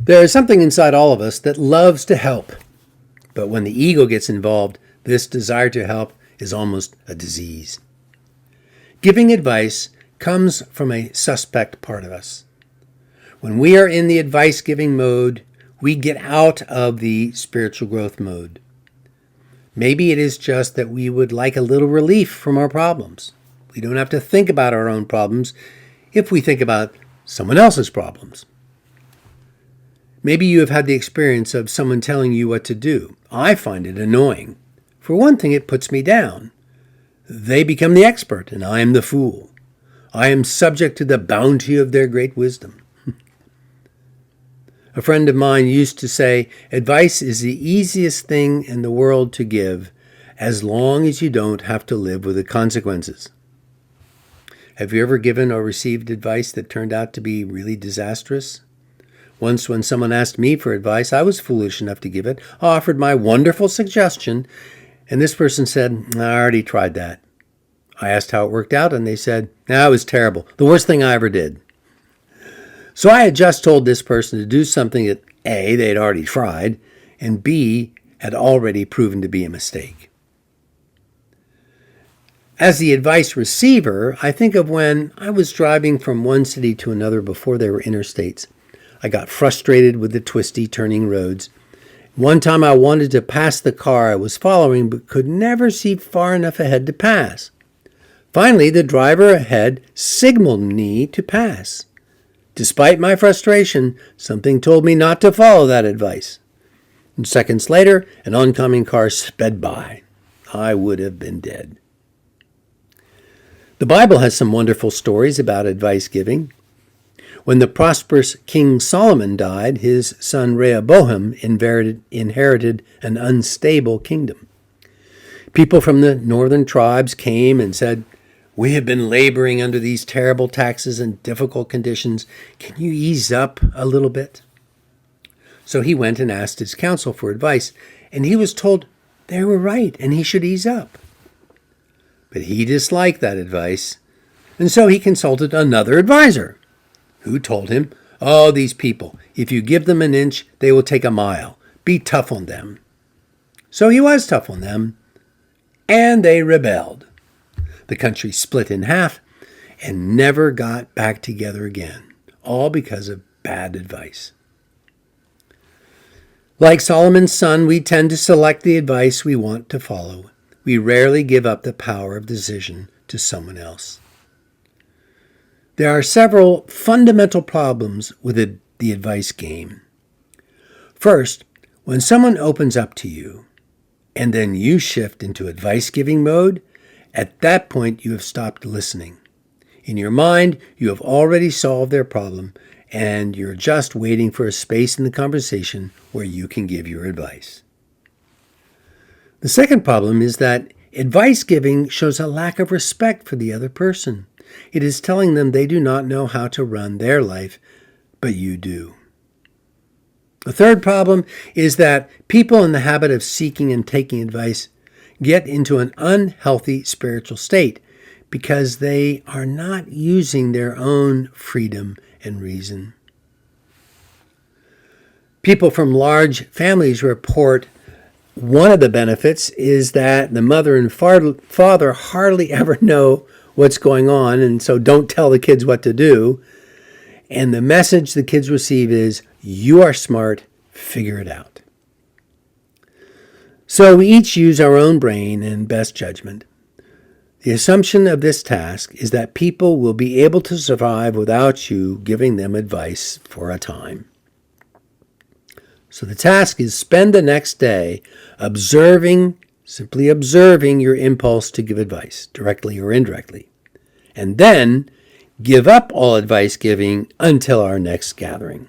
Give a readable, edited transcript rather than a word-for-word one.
There is something inside all of us that loves to help. But when the ego gets involved, this desire to help is almost a disease. Giving advice comes from a suspect part of us. When we are in the advice-giving mode, we get out of the spiritual growth mode. Maybe it is just that we would like a little relief from our problems. We don't have to think about our own problems if we think about someone else's problems. Maybe you have had the experience of someone telling you what to do. I find it annoying. For one thing, it puts me down. They become the expert, and I am the fool. I am subject to the bounty of their great wisdom. A friend of mine used to say, advice is the easiest thing in the world to give, as long as you don't have to live with the consequences. Have you ever given or received advice that turned out to be really disastrous? Once when someone asked me for advice, I was foolish enough to give it. I offered my wonderful suggestion, and this person said, I already tried that. I asked how it worked out, and they said, it was terrible. The worst thing I ever did. So I had just told this person to do something that A, they had already tried, and B, had already proven to be a mistake. As the advice receiver, I think of when I was driving from one city to another before there were interstates. I got frustrated with the twisty, turning roads. One time I wanted to pass the car I was following, but could never see far enough ahead to pass. Finally, the driver ahead signaled me to pass. Despite my frustration, something told me not to follow that advice. And seconds later, an oncoming car sped by. I would have been dead. The Bible has some wonderful stories about advice giving. When the prosperous King Solomon died, his son Rehoboam inherited an unstable kingdom. People from the northern tribes came and said, we have been laboring under these terrible taxes and difficult conditions. Can you ease up a little bit? So he went and asked his council for advice, and he was told they were right and he should ease up. But he disliked that advice, and so he consulted another advisor, who told him, these people, if you give them an inch, they will take a mile. Be tough on them. So he was tough on them, and they rebelled. The country split in half and never got back together again, all because of bad advice. Like Solomon's son, we tend to select the advice we want to follow. We rarely give up the power of decision to someone else. There are several fundamental problems with the advice game. First, when someone opens up to you, and then you shift into advice-giving mode, at that point you have stopped listening. In your mind, you have already solved their problem, and you're just waiting for a space in the conversation where you can give your advice. The second problem is that advice-giving shows a lack of respect for the other person. It is telling them they do not know how to run their life, but you do. The third problem is that people in the habit of seeking and taking advice get into an unhealthy spiritual state because they are not using their own freedom and reason. People from large families report one of the benefits is that the mother and father hardly ever know what's going on, and so don't tell the kids what to do. And the message the kids receive is, you are smart, figure it out. So we each use our own brain and best judgment. The assumption of this task is that people will be able to survive without you giving them advice for a time. So the task is spend the next day simply observing your impulse to give advice, directly or indirectly. And then give up all advice giving until our next gathering.